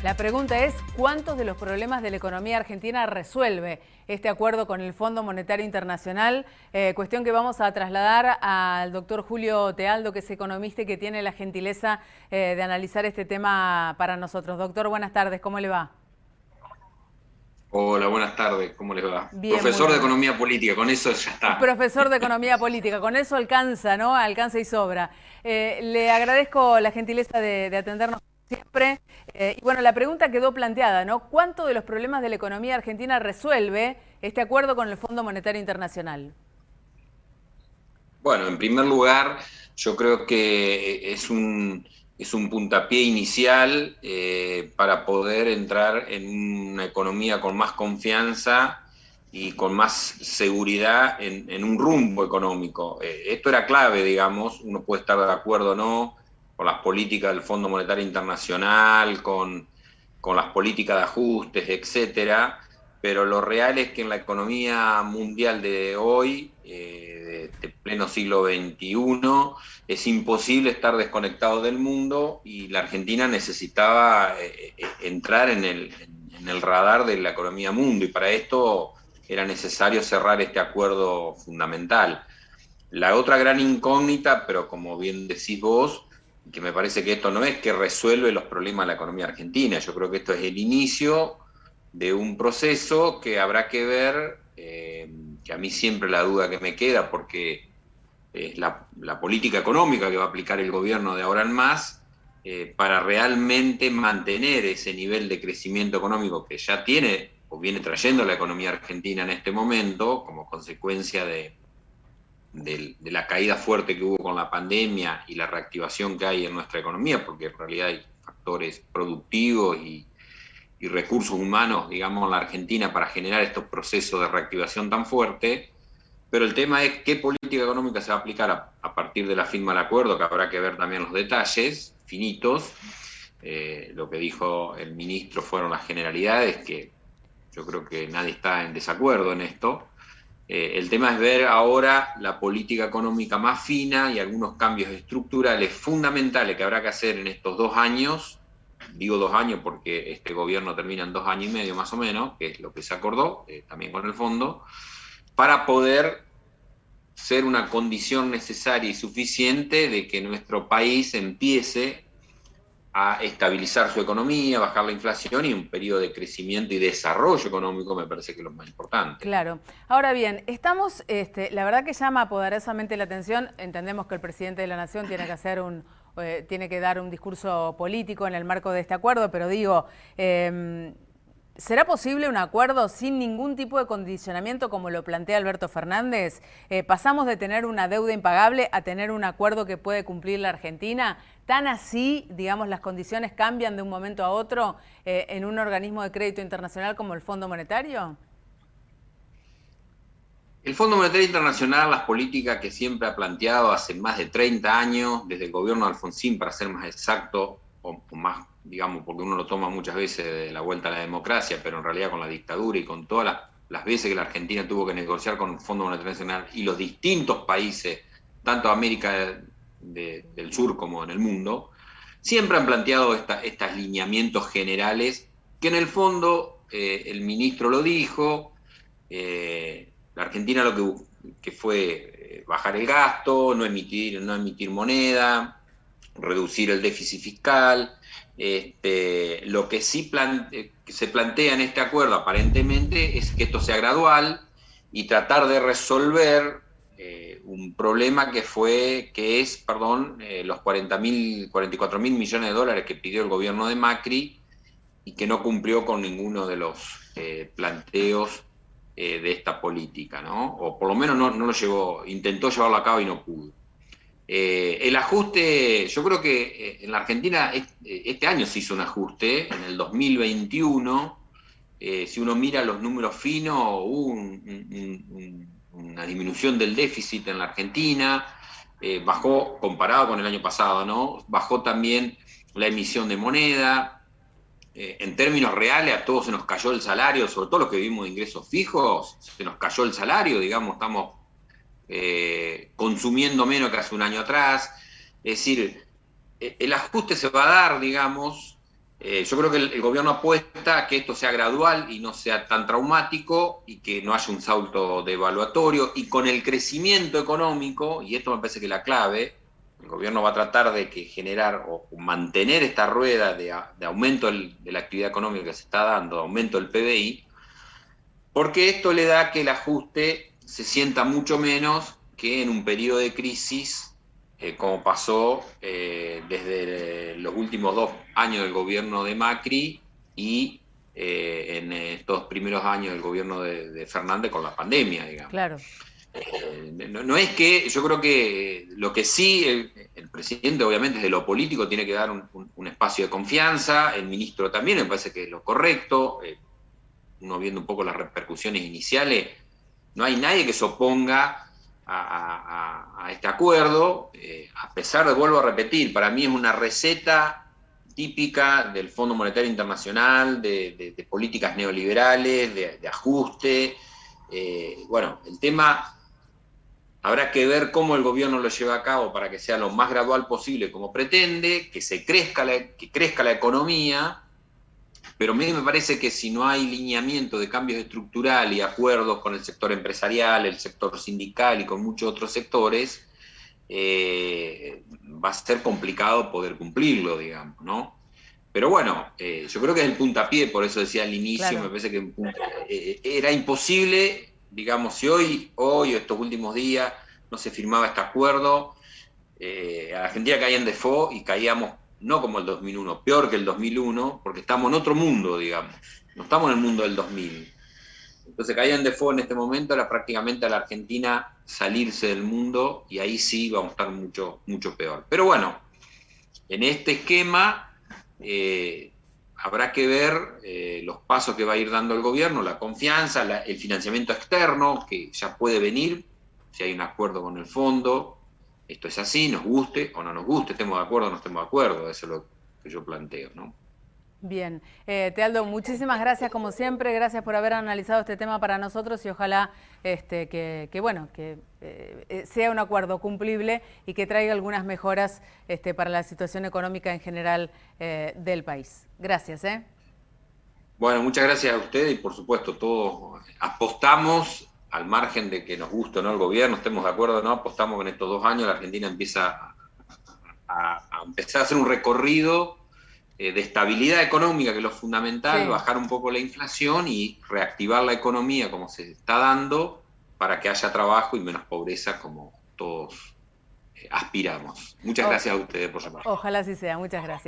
La pregunta es, ¿cuántos de los problemas de la economía argentina resuelve este acuerdo con el Fondo Monetario Internacional? Cuestión que vamos a trasladar al doctor Julio Tealdo, que es economista y que tiene la gentileza de analizar este tema para nosotros. Doctor, buenas tardes, ¿cómo le va? Hola, buenas tardes, ¿cómo les va? Bien, muy Profesor de bien. Economía Política, con eso ya está. Profesor de Economía Política, con eso alcanza, ¿no? Alcanza y sobra. Le agradezco la gentileza de atendernos siempre. Y bueno, la pregunta quedó planteada, ¿no? ¿Cuánto de los problemas de la economía argentina resuelve este acuerdo con el Fondo Monetario Internacional? Bueno, en primer lugar, yo creo que es un puntapié inicial para poder entrar en una economía con más confianza y con más seguridad en un rumbo económico. Esto era clave, digamos, uno puede estar de acuerdo o no con las políticas del Fondo Monetario Internacional, con las políticas de ajustes, etcétera, pero lo real es que en la economía mundial de hoy, de pleno siglo XXI, es imposible estar desconectado del mundo y la Argentina necesitaba entrar en el radar de la economía mundo y para esto era necesario cerrar este acuerdo fundamental. La otra gran incógnita, pero como bien decís vos, que me parece que esto no es que resuelve los problemas de la economía argentina, yo creo que esto es el inicio de un proceso que habrá que ver, que a mí siempre la duda que me queda, porque es la política económica que va a aplicar el gobierno de ahora en más, para realmente mantener ese nivel de crecimiento económico que ya tiene o viene trayendo la economía argentina en este momento, como consecuencia de la caída fuerte que hubo con la pandemia y la reactivación que hay en nuestra economía, porque en realidad hay factores productivos y recursos humanos, digamos, en la Argentina para generar estos procesos de reactivación tan fuerte. Pero el tema es qué política económica se va a aplicar a partir de la firma del acuerdo, que habrá que ver también los detalles finitos. Lo que dijo el ministro fueron las generalidades, que yo creo que nadie está en desacuerdo en esto. El tema es ver ahora la política económica más fina y algunos cambios estructurales fundamentales que habrá que hacer en estos 2 años. Digo 2 años porque este gobierno termina en 2 años y medio más o menos, que es lo que se acordó también con el fondo, para poder ser una condición necesaria y suficiente de que nuestro país empiece a estabilizar su economía, bajar la inflación y un periodo de crecimiento y desarrollo económico me parece que es lo más importante. Claro. Ahora bien, estamos, la verdad que llama poderosamente la atención. Entendemos que el presidente de la Nación tiene que hacer tiene que dar un discurso político en el marco de este acuerdo, pero digo, ¿será posible un acuerdo sin ningún tipo de condicionamiento como lo plantea Alberto Fernández? ¿Pasamos de tener una deuda impagable a tener un acuerdo que puede cumplir la Argentina? ¿Tan así, digamos, las condiciones cambian de un momento a otro en un organismo de crédito internacional como el Fondo Monetario? El Fondo Monetario Internacional, las políticas que siempre ha planteado hace más de 30 años, desde el gobierno de Alfonsín, para ser más exacto, o más, digamos, porque uno lo toma muchas veces de la vuelta a la democracia, pero en realidad con la dictadura y con todas las veces que la Argentina tuvo que negociar con el Fondo Monetario Internacional y los distintos países, tanto de América del Sur como en el mundo, siempre han planteado estos lineamientos generales que en el fondo, el ministro lo dijo, la Argentina que fue bajar el gasto, no emitir moneda, reducir el déficit fiscal. Lo que sí se plantea en este acuerdo aparentemente es que esto sea gradual y tratar de resolver un problema los 44 mil millones de dólares que pidió el gobierno de Macri y que no cumplió con ninguno de los planteos de esta política, ¿no? O por lo menos no lo intentó llevarlo a cabo y no pudo. El ajuste, yo creo que en la Argentina este año se hizo un ajuste, en el 2021, si uno mira los números finos, hubo una disminución del déficit en la Argentina, bajó comparado con el año pasado, ¿no? Bajó también la emisión de moneda, en términos reales a todos se nos cayó el salario, sobre todo los que vivimos de ingresos fijos, se nos cayó el salario, digamos, estamos consumiendo menos que hace un año atrás. Es decir, el ajuste se va a dar, digamos, Yo creo que el gobierno apuesta a que esto sea gradual y no sea tan traumático y que no haya un salto devaluatorio, y con el crecimiento económico, y esto me parece que es la clave, el gobierno va a tratar de que generar o mantener esta rueda de aumento de la actividad económica que se está dando, aumento del PBI, porque esto le da que el ajuste se sienta mucho menos que en un periodo de crisis, como pasó desde los últimos 2 años del gobierno de Macri y en estos primeros años del gobierno de Fernández con la pandemia, digamos. Claro. No es que, yo creo que lo que sí, el presidente obviamente desde lo político tiene que dar un espacio de confianza, el ministro también, me parece que es lo correcto, uno viendo un poco las repercusiones iniciales, no hay nadie que se oponga a este acuerdo, a pesar de, vuelvo a repetir, para mí es una receta típica del Fondo Monetario Internacional, de políticas neoliberales, de ajuste. Bueno, el tema habrá que ver cómo el gobierno lo lleva a cabo para que sea lo más gradual posible como pretende, que crezca la economía, pero a mí me parece que si no hay lineamiento de cambios estructurales y acuerdos con el sector empresarial, el sector sindical y con muchos otros sectores, va a ser complicado poder cumplirlo, digamos, ¿no? Pero bueno, yo creo que es el puntapié, por eso decía al inicio, Claro. me parece que era imposible, digamos, si hoy o estos últimos días no se firmaba este acuerdo, a Argentina caía en default y caíamos no como el 2001, peor que el 2001, porque estamos en otro mundo, digamos, no estamos en el mundo del 2000. Entonces caía en default en este momento, era prácticamente a la Argentina salirse del mundo y ahí sí vamos a estar mucho, mucho peor. Pero bueno, en este esquema habrá que ver los pasos que va a ir dando el gobierno, la confianza, el financiamiento externo, que ya puede venir, si hay un acuerdo con el fondo. Esto es así, nos guste o no nos guste, estemos de acuerdo o no estemos de acuerdo, eso es lo que yo planteo, ¿no? Bien, Tealdo, muchísimas gracias como siempre, gracias por haber analizado este tema para nosotros y ojalá bueno, que sea un acuerdo cumplible y que traiga algunas mejoras para la situación económica en general del país. Gracias. Bueno, muchas gracias a ustedes y por supuesto todos apostamos, al margen de que nos guste o no el gobierno, estemos de acuerdo o no, apostamos que en estos 2 años la Argentina empieza a empezar a hacer un recorrido de estabilidad económica, que es lo fundamental, Sí. bajar un poco la inflación y reactivar la economía como se está dando para que haya trabajo y menos pobreza como todos aspiramos. Muchas gracias a ustedes por su parte. Ojalá así sea. Muchas gracias.